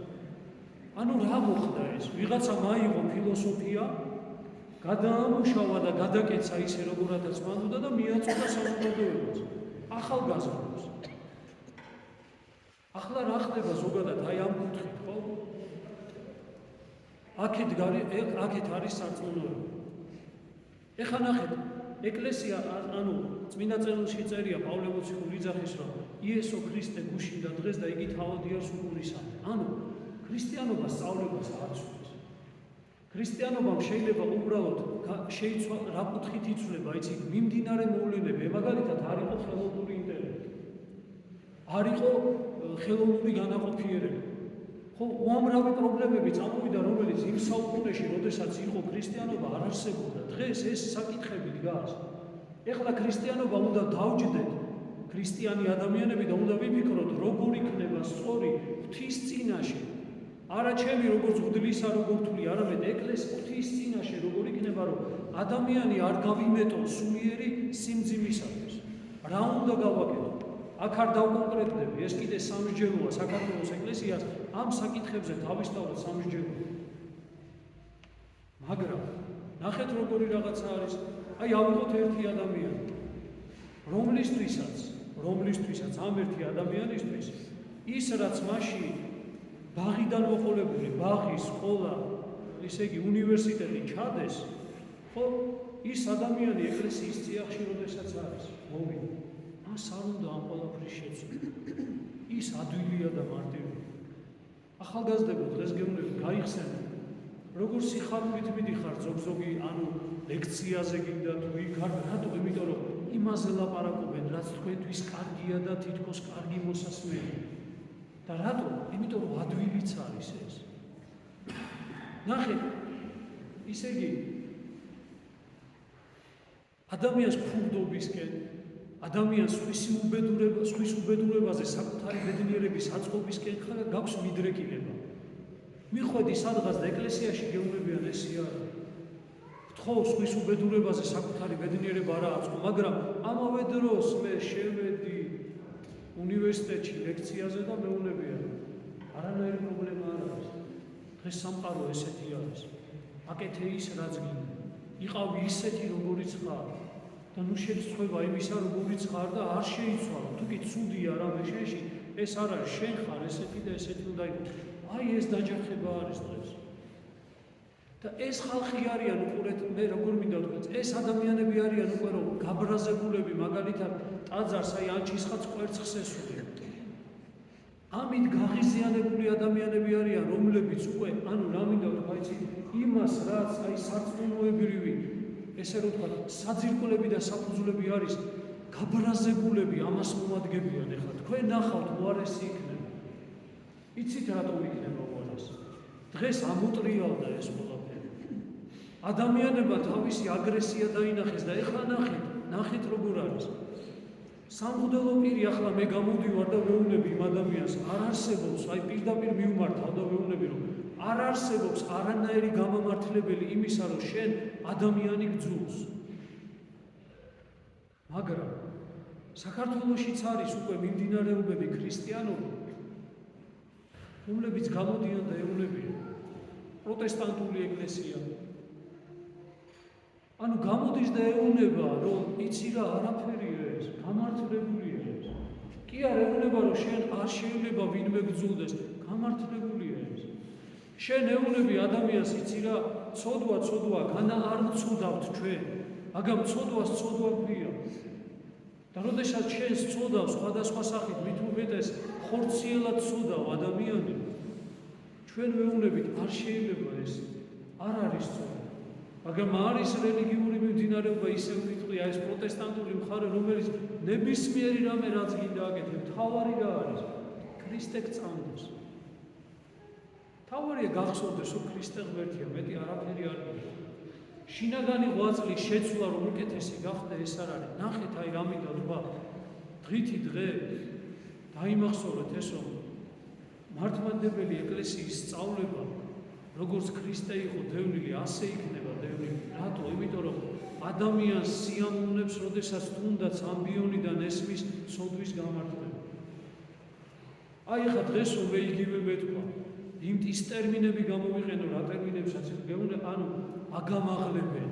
Speaker 1: ანუ რა მოხდა ეს? ვიღაცა მაიღო ფილოსოფია, გადაამუშავა და გადაკეცა ისე, როგორადაც მან უნდა და მიაწოდა საზოგადოებას. ახალგაზრდებს. ახლა რა ხდება ზოგადად აი ამ კუთხით, ხო? აქეთ არის სარწმუნოება. ეხლა ნახეთ, ეკლესია ანუ წმინდა წერილში წერია პავლე მოციქული იძახის, რომ იესო ქრისტე გუშინდა დღეს და იგი თავადიარს უყურისამე. ანუ ქრისტიანობა სწავლებას არ ცვლის. ქრისტიანობამ შეიძლება უბრალოდ შეიცვა რა კუთხით იცვლება, იცი, მიმდინარე მოვლენები, მაგალითად არ იყო ხელოვნური ინტელექტი. არ იყო ხელოვნური განაყოფიერება. ხო, უამრავი პრობლემები წამოვიდა, რომელიც იმ საუკუნეში, როდესაც იყო ქრისტიანობა, არ არსებობდა. დღეს ეს საკითხები დგას. ეხლა ქრისტიანობა უნდა დავჯდეთ, ქრისტიანი ადამიანები და უნდა ვიფიქროთ, როგორ იქნება სწორი ღვთის წინაშე. არა ჩემი როგორც ღვთლისა, როგორ თვლი, არამედ ეკლესიის ღვთის წინაშე როგორ იქნება, რომ ადამიანი არ გავიმეტოს სულიერი სიმძიმისათვის. რა უნდა გავაკეთო? აქ არ დავკონკრეტდები, ეს კიდე სამსჯელოა საქართველოს ეკლესიას, ამ საკითხებზე თავისთავად სამსჯელოა. მაგრამ ნახეთ როგორი რაღაცა არის, აი ავიღოთ ერთი ადამიანი, რომლისთვისაც ამ ერთი ადამიანისთვის ის რაც მასში ბაღიდან მოყოლებული, ბაღი, სკოლა, ესე იგი უნივერსიტეტი ჩადეს, ხო, ის ადამიანი ეკლესიის წიაღში როდესაც არის, მოვიდა. მას არ უნდა ამ ყველაფრის შეცვლა. ის ადვილია და მარტივია. ახალგაზრდებო დღეს გეუბნები, გაიხსენეთ, როგორ სიხარულით მიდიხარ ზოგ-ზოგი, ანუ ლექციაზე გინდა თუ იქ არ, რატო? იმიტომ რომ იმაზე ლაპარაკობენ, რაც თქვენთვის კარგია და თითქოს კარგი მოსასმენია. და რატო? იმიტომ რომ ადვილიც არის ეს. ნახეთ, ისე იგი ადამიანს ფურდობისკენ, ადამიანს სხვის უბედურებაზე საკუთარი ბედნიერების აწყობისკენ გაქვს მიდრეკილება. მიხვედი სადღაც და ეკლესიაში გეუბნებიან ესე არა. ხო, სხვის უბედურებაზე საკუთარი ბედნიერება არა აწყო, მაგრამ ამავე დროს მე შევედი უნივერსიტეტში ლექციაზე და მეუბნებიან, არანაირი პრობლემა არ არის. დღეს სამყარო ესეთი არის. აკეთე ის, რაც გინდა. იყავი ისეთი, როგორიც ხარ. და ნუ შეცვლება იმისა, როგორიც ხარ და არ შეიცვალო. თუ კი ცუდია რამე შენში, ეს არ არის, შენ ხარ ესეთი და ესეთი უნდა იყოს. აი ეს დაჯახება არის დღეს. და ეს ხალხი არიან უყურეთ, მე როგორ მინდა ვთქვათ, ეს ადამიანები არიან უკვე რომ გაბრაზებულები, მაგალითად ტაძარს აი ანჩისხაც კვერცხს ესვიან. ამით გაღიზიანებული ადამიანები არიან, რომლებიც უკვე, ანუ რა მინდა ვთქვა, იცი, იმას რაც აი სარწმუნოებრივი, ესე რომ ვთქვათ, საძირკვლები და საფუძვლები არის, გაბრაზებულები ამას მომადგენენ ახლა. თქვენ ნახავთ, უარესი იქნება. იცით რატომ იქნება უარესი? დღეს ამოტრიალდა ეს ყველაფერი. ადამიანებმა თავისი აგრესია დაინახეს და ეხლა ნახეთ როგორ არის. სამღვდელო პირი ახლა მე გამოდივარ და ვეუბნები იმ ადამიანს, არ არსებობს, აი პირდაპირ მივმართავ და ვეუბნები, რომ არ არსებობს არანაირი გამამართლებელი იმისა, რომ შენ ადამიანი გძულს. მაგრამ საქართველოშიც არის უკვე მიმდინარეობები ქრისტიანობა, რომლებიც გამოდიან და ეუბნებიან პროტესტანტული ეკლესია. ანუ გამოდის და ეუბნება, რომ იცი რა, არაფერია ეს, გამართლებულია ეს. კი არა, ეუბნება, რომ შენ არ შეიძლება ვინმე გძულდეს, გამართლებულია ეს. შენ ეუბნები ადამიანს, იცი რა, ცოდვა, განა არ ვცოდავთ ჩვენ, მაგრამ ცოდვას ცოდვა გვია. და როდესაც შენს ცოდავს სხვადასხვა სახით, მით უმეტეს ხორციელად ცოდავ ადამიანი, ჩვენ ვეუბნებით, არ შეიძლება ეს, არ არის ცოდვა. მაგრამ არის რელიგიური მიმდინარეობა, ისე ვიტყვი, ეს პროტესტანტული მხარე, რომელიც ნებისმიერი რამე რაც გინდა აკეთებ, თავარი რა არის? ქრისტე გწამდეს. თავარია გახსოვდეს, რომ ქრისტე ღმერთია, მეტი არაფერი არ არის. შინაგანი ღვაწლის შეცვლა რომ უკეთესი გახდა, ეს არ არის. ნახეთ, აი ამიტომ თქვა, დღითი დღე დაიმახსოვრეთ ეს, რომ მართლმადიდებელი ეკლესიის სწავლება, როგორც ქრისტე იყო დევნილი, ასე იქნება დევნილი. რატო? იმიტომ რომ ადამიანს სიამოვნებს, როდესაც თუნდაც ამბიონიდან ესმის სოდვის გამართლება. აი ახლა დღეს რომ იგივე მეთქვა, ის ტერმინები გამოვიყენო, რა ტერმინებსაც გეუბნე, ანუ აგამაღლებენ.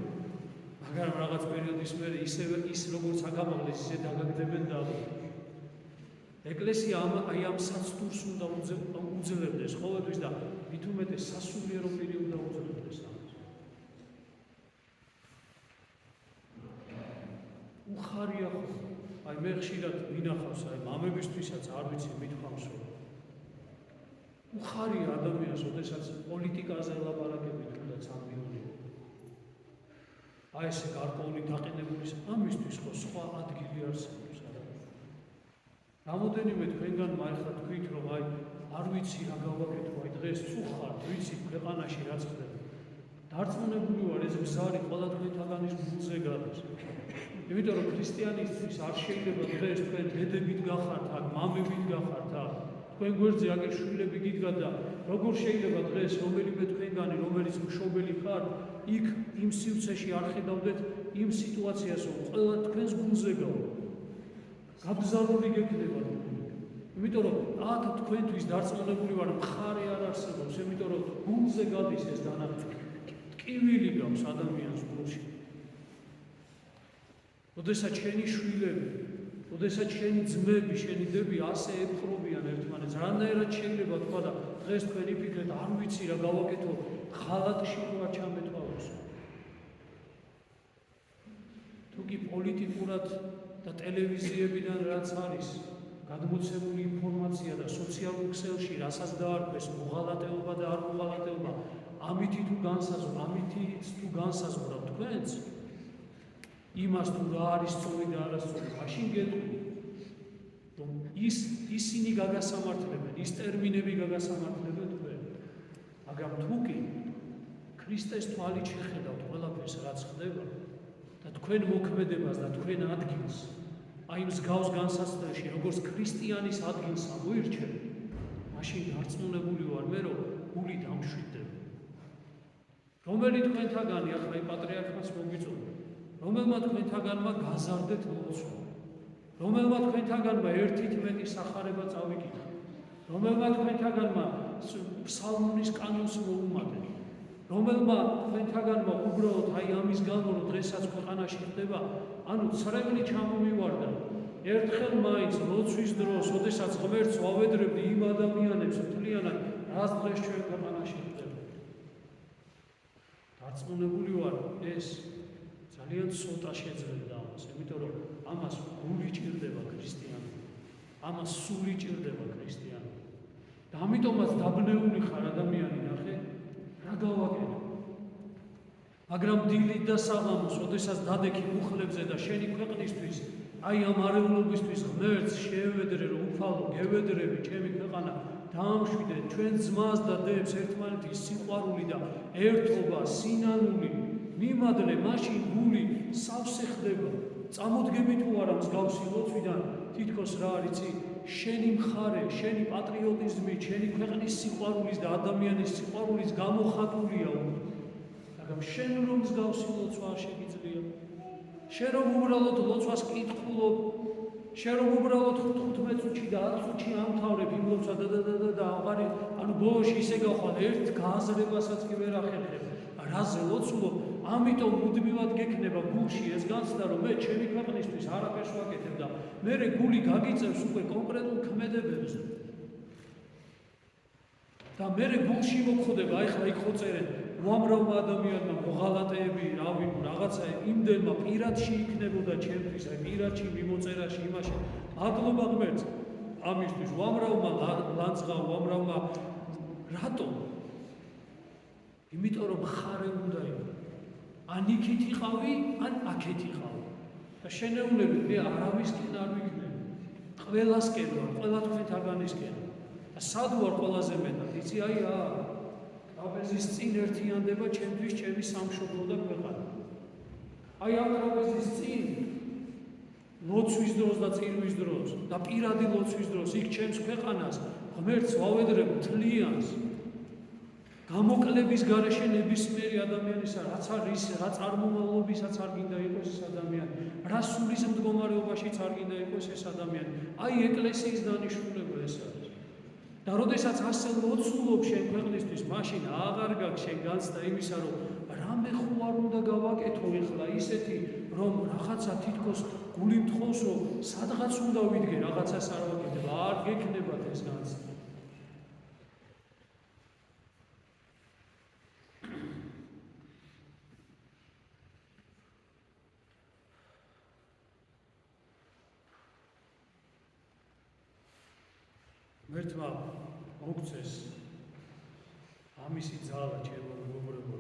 Speaker 1: მაგრამ რაღაც პერიოდის მერე ისევ ის როგორც აგამაღლეს, ისე დაგაგდებენ და ეკლესია აი ამ საცდურს უნდა უძლებდეს ყოველთვის და მით უმეტეს სასულიერო პირი უნდა უძლებდეს ამას. უხარია ხო? აი მე ხშირად მინახავს, აი მამებისთვისაც არ ვიცი მithავს რომ უხარია ადამიანს, როდესაც პოლიტიკაზე ელაპარაკები თუნდაც ამბიონი. აი ესე გარკვეული დაყენებულის ამისთვის ხო სხვა ადგილი არსებობს არა? რამოდენიმე თქვენგანმა ახლა თქვით, რომ აი არ ვიცი რა გავაკეთო, აი დღეს წუხართ, ვიცი ქვეყანაში რაც ხდება. დარწმუნებული ვარ, ეს გზარი ყველა თქვენთაგანის გულზე გადის. იმიტომ რომ ქრისტიანისთვის არ შეიძლება დღეს თქვენ დედებით გახართ აქ, მამებით გახართ აქ. თქვენ გვერდზე აგერ შვილები გიდგათ და როგორ შეიძლება დღეს რომელიმე თქვენგანი, რომელიც მშობელი ხარ, იქ იმ სივრცეში არ ხედავდეთ იმ სიტუაციას, რომ ყველა თქვენს გულზე გავა. გაბზარული გექნება. იმიტომ რომ აქ თქვენთვის დარწმუნებული ვარ, მხარე არ არსებობს, იმიტომ რომ გულზე გადის ეს დანახი. ტკივილი გავს ადამიანს გულში. როდესაც შენი შვილები, როდესაც შენი ძმები, შენი დები ასე ეპყრობიან ერთმანეთს, რანაირად შეიძლება თქვა და დღეს თქვენ იფიქრეთ, არ ვიცი რა გავაკეთო, ხალატში რა ჩამეთვალოს. თუ კი პოლიტიკურად და ტელევიზიებიდან რაც არის გადმოცემული ინფორმაცია და სოციალურ ქსელში რასაც დაარქვეს მოღალატეობა და არ მოღალატეობა, ამითი თუ განსაზღვრავ თქვენს, იმას თუ რა არის სწორი და არასწორი, მაშინ გეტყვი, რომ ისინი გაგასამართლებენ, ის ტერმინები გაგასამართლებენ თქვენ. მაგრამ თუ კი ქრისტეს თვალით შეხედავთ ყველაფერს რაც ხდება და თქვენ მოქმედებას და თქვენ ადგილს, აი მსგავს განსაცდელში, როგორც ქრისტიანის ადგილს ამოირჩევ, მაშინ დარწმუნებული ვარ მე, რომ გული დამშვიდდება. რომელი თქვენთაგანი ახლა იმ პატრიარქას მოგიწოდა, რომელმა თქვენთაგანმა გაზარდეთ მოცვა, რომელმა თქვენთაგანმა ერთით მეტი სახარება წავიკითხა, რომელმა თქვენთაგანმა ფსალმონის კანონს მოუმატეთ, რომელმა თქვენთაგანმა უბრალოდ აი ამის გამო, რომ დღესაც ქვეყანაში ხდება, ანუ ცრემლი ჩამომივარდა, ერთხელ მაინც მოცვის დროს, როდესაც ღმერთს ვავედრებდი იმ ადამიანებს მთლიანად, რაც დღეს ჩვენ ქვეყანაში ხდება. დარწმუნებული ვარ, ეს ძალიან ცოტა შეძლებდა ამას, იმიტომ რომ ამას გული ჭირდება ქრისტიანობა, ამას სული ჭირდება ქრისტიანობა. და ამიტომაც დაბნეული ხარ ადამიანი, ნახე, რა გავაკეთო. მაგრამ დილით და საღამოს, როდესაც დადექი მუხლებზე და შენი ქვეყნისთვის, აი ამ არეულობისთვის ღმერთს შევედრე, რომ უფალო გევედრები ჩემი ქვეყანა, დაამშვიდე ჩვენ ძმას და დებს ერთმანეთის სიყვარული და ერთობა, სინანული, მიმადლე, მაშინ გული სავსე ხდება. წამოდგები თუ არა მსგავსი ლოცვიდან თითქოს რა არიცი შენი მხარე, შენი პატრიოტიზმი, შენი ქვეყნის სიყვარულის და ადამიანის სიყვარულის გამოხატულია მაგრამ შენ რომ მსგავსი ლოცვა არ შეგიძლია შენ რომ უბრალოდ ლოცვას კითხულობ შენ რომ უბრალოდ 15 წუთში და 10 წუთში ამთავრებ იმ ლოცვა და აღარ ანუ ბოლოში ისე გავხვალ ერთ გააზრებასაც კი ვერ ახერხებ რაზე ლოცულობ ამიტომ მუდმივად გექნება გულში ეს განცდა რომ მე ჩემი ქვეყნისთვის არაფერს ვაკეთებ და მე გული გაგიწევს უკვე კონკრეტულ ქმედებებზე და მე გულში მოხდება ახლა იქ ხო წერენ უამრავმა ადამიანმა მოღალატეები რავი რაღაცა იმდენმა პირადში იქნებოდა ჩემთვის აი პირადში მიმოწერაში იმაში მადლობა ღმერთს ამისთვის უამრავმა ლანძღა უამრავმა რატომ იმიტომ რომ ხარე უნდა იყო ან იქით იყავი ან აქეთ იყავი და შენეულები მე არავისკენ არ ვიქნები ყველასკენ ვარ ყველა თქვენთაგანისკენ და სად ვარ ყველაზე მეტად იცი აი ტრაპეზის წინ ერთიანდება ჩემთვის ჩემი სამშობლო და ქვეყანა აი ამ ტრაპეზის წინ ლოცვის დროს და წირვის დროს და პირადი ლოცვის დროს იქ ჩემს ქვეყანას ღმერთს ვავედრებ თლიანს გამოკლების გარეშე ნებისმიერი ადამიანისა რაც არის რა წარმომავლობისაც არ გინდა იყოს ეს ადამიანი რა სულის მდგომარეობაშიც არ გინდა იყოს ეს ადამიანი აი ეკლესიის დანიშნულება ეს არის და როდესაც ასე ლოცულობ შენ ქვეყნისთვის მაშინ აღარ გაქვს შენ განცდა იმისა რომ რამე ხო არ უნდა გავაკეთო ეხლა ისეთი რომ რაღაცა თითქოს გული მთხოვს რომ სადღაც უნდა ვიდგე რაღაცას არ ვაკეთებ არ გექნებათ ეს განცდა მერთმა მოგწეს ამისი ძალა ჩემო მეგობრებო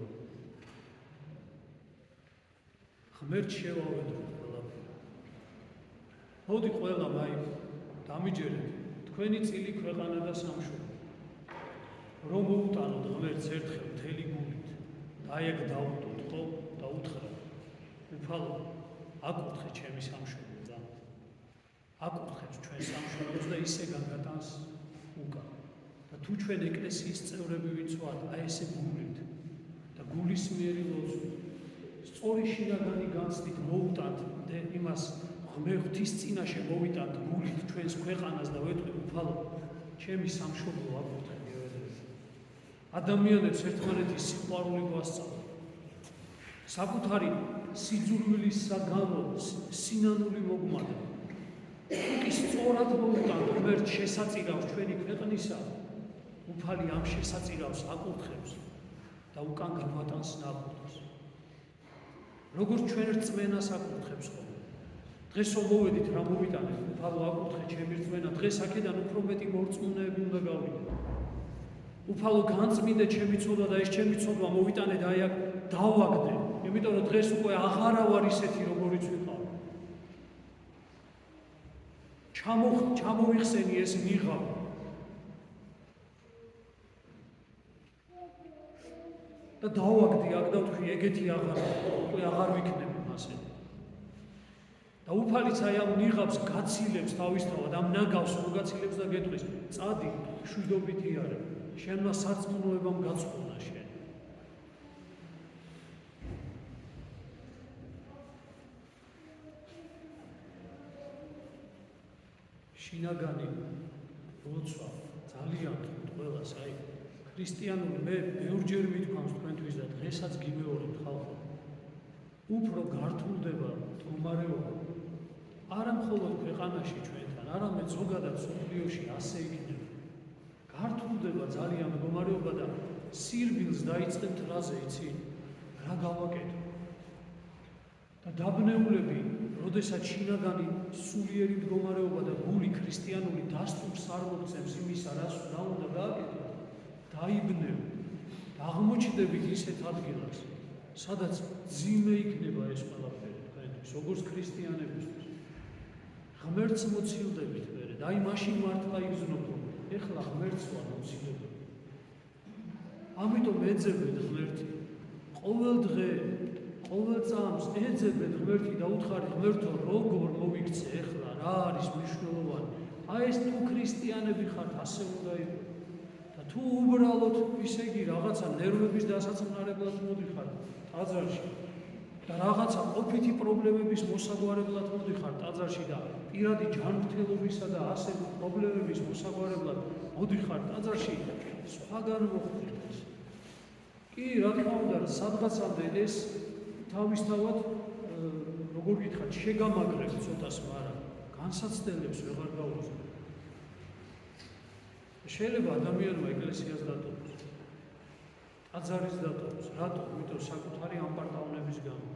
Speaker 1: ღმერთ შევავედროთ ყველაფერი მოდი ყველა მაი დამიჯერეთ თქვენი წილი ქვეყანა და სამშობლო რომ მოუტანოთ ღმერთს ერთხელ მთელი გულით და აი აქ დაუტოთ ხო და უთხრა უფალო აკურთხე ჩემი სამშობლო და აკურთხეთ ჩვენ სამშობლოს და ისე გაგატანს უკან და თუ ჩვენ ეკლესიის წევრები ვინც ვართ აი ესე გულით და გულისმიერი ლოცვით სწორი შინაგანი განცდით მოუტანთ იმას ღმერთის წინაშე მოვიტანთ გულით ჩვენს ქვეყანას და ვეთქვი უფალო ჩემი სამშობლო აკურთხე ადამიანებს ერთმანეთის სიყვარული გვასწავლეთ საკუთარი სიძულვილისა გამო სინანული მოგმართ ის სწორად მოუტანთ ღმერთ შესაწირავს ჩვენი ქვეყნისა უფალი ამ შესაწირავს აკურთხებს და უკან გამატანს ნაკურთხს როგორც ჩვენ რწმენას აკურთხებს ხოლმე დღეს რომ მოვედით რა მოვიტანეთ უფალო აკურთხე ჩემი რწმენა დღეს აქედან უფრო მეტი მორწმუნეები უნდა გავიდეთ უფალო განწმინდე ჩემი ცოდვა და ეს ჩემი ცოდვა მოვიტანე და აი აქ დავაგდე იმიტომ რომ დღეს უკვე აღარა ვარ ისეთი როგორიც ვიყავ ჩამოვიხსენი ეს მიღავ და დავაგდი აქ და ვთქვი ეგეთი აღარ ვიქნები მასე და უფალიც აი ამ ნიღაბს გაცილებს თავისთავად ამ ნაგავს რო გაცილებს და გეტყვის წადი შვიდობითი არა შენმა სარწმუნოებამ გაწყონა შენ შინაგანი ლოცვა ძალიან ყველას აი ქრისტიანული მე ბევრჯერ მithქვამს თქვენთვის და დღესაც გიმეორებთ ხალხო უფრო გართულდება მდგომარეობა არა მხოლოდ ქვეყანაში ჩვენთან არამედ ზოგადად მსოფლიოში ასე იქნება გართულდება ძალიან მდგომარეობა და სირბილს დაიწყებთ რაზე იცი რა გავაკეთო და დაბნეულები როდესაც შინაგანი სულიერი მდგომარეობა და გული ქრისტიანული დასტურს არ მოგწევს იმისა რა უნდა გააკეთო დაიბნევ და აღმოჩნდებით ისეთ ადგილას სადაც ძიმე იქნება ეს ყველაფერი თქვენთვის როგორც ქრისტიანებისთვის ღმერთს მოცილდებით მერე და აი მაშინ მართლა იგრძნობ რომ ეხლა ღმერთს ვარ მოცილებული ამიტომ ეძებეთ ღმერთი ყოველ დღე ყოველ წამს ეძებენ ღმერთი და უთხარი ღმერთო როგორ მოვიქცე ეხლა რა არის მნიშვნელოვანი აი ეს თუ ქრისტიანები ხართ ასე უნდა იყოს და თუ უბრალოდ ისე იგი რაღაცა ნერვების დასაწინარებლად მოდიხართ ტაძარში და რაღაცა ყოფითი პრობლემების მოსაგვარებლად მოდიხართ ტაძარში და პირადი ჯანმრთელობისა და ასე პრობლემების მოსაგვარებლად მოდიხართ ტაძარში სხვაგან მოხდეთ კი რა თქმა უნდა სადღაცამდე ეს თავისთავად როგორ გითხრათ შეგამაგრებს ცოტას მაგრამ განსაცდელებს ვეღარ გაუძლებს შეიძლება ადამიანმა ეკლესიას დატოვოს ტაძარის დატოვოს რატო? იმიტომ საკუთარი ამპარტავნების გამო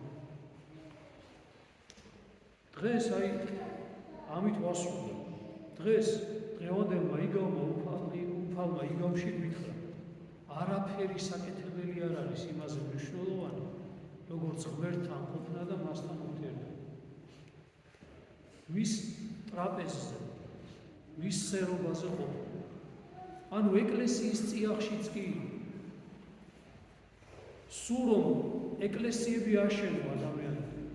Speaker 1: დღეს აი ამით ვასრულებ დღეს დღევანდელმა იგავმა უფალმა იგავში გითხრა არაფერი საკეთებელი არ არის იმაზე მნიშვნელოვანი როგორც ღმერთთან ყოფნა და მასთან ურთიერთობა მის ტრაპეზზე მის სერობაზე ყოფნა ანუ ეკლესიის წიაღშიც კი სულ რომ ეკლესიები აშენო ადამიანები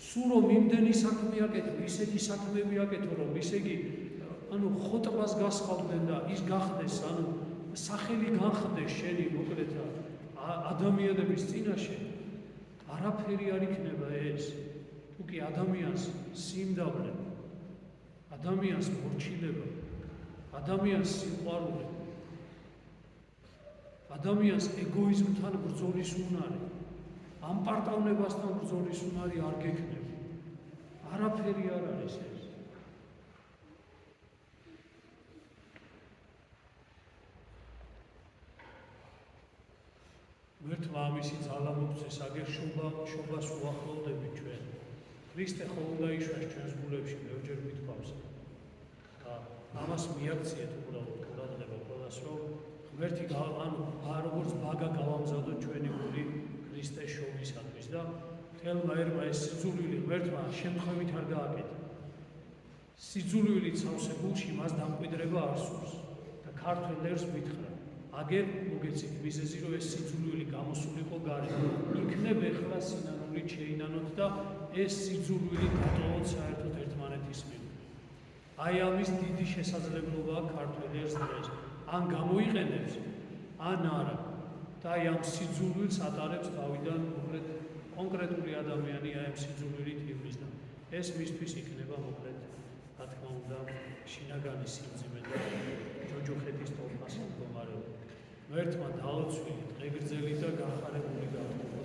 Speaker 1: სულ რომ იმდენი საქმე აკეთო ისეთი საქმეები აკეთო რომ ისე იგი ანუ ხოტბას გასხავდნენ და ის გახდეს ანუ სახელი განხდეს შენი მოკლედ ადამიანების წინაშე არაფერი არ იქნება ეს თუ კი ადამიანს სიმდაბლე ადამიანს მორჩილება ადამიანს სიყვარული ადამიანს ეგოიზმთან ბრძოლის უნარი ამპარტავნებასთან ბრძოლის უნარი არ გექნება არაფერი არ არის ეს ღმერთმა ამისი ძალა მოგცეს აგერ შობას უახლოვდებით ჩვენ ქრისტე ხოლმე დაიშვას ჩვენს გულებში ბევრჯერ მithქვავს და ამას მიაქციეთ უბრალოდ ყურადღება ყველას რომ ღმერთი ანუ როგორც ბაგა გავამზადოთ ჩვენი გული ქრისტეს შობისათვის და მთელმა ერმა ეს სიძულვილი ღმერთმა შემთხვევით არ გააკეთა სიძულვილი ცავსე გულში მას დამკვიდრება არ სურს და ქართველ ერს მითხრა აგერ მოგეცით მიზეზი რომ ეს სიძულვილი გამოსულიყო გარეთ იქნებ ეხლა სინანულით შეინანოთ და ეს სიძულვილი დატოვოთ საერთოდ ერთმანეთის მიმართ აი ამის დიდი შესაძლებლობაა ქართველ ერს დღეს ან გამოიყენებს ან არა და აი ამ სიძულვილს ატარებს თავიდან მოკლედ კონკრეტული ადამიანი აი ამ სიძულვილით ივლის და ეს მისთვის იქნება მოკლედ რა თქმა უნდა შინაგანი სიმძიმე და ჯოჯოხეთის თოლფასი მდგომარეობა ღმერთმა დაალოცვილი დღეგრძელი და გახარებული გახდა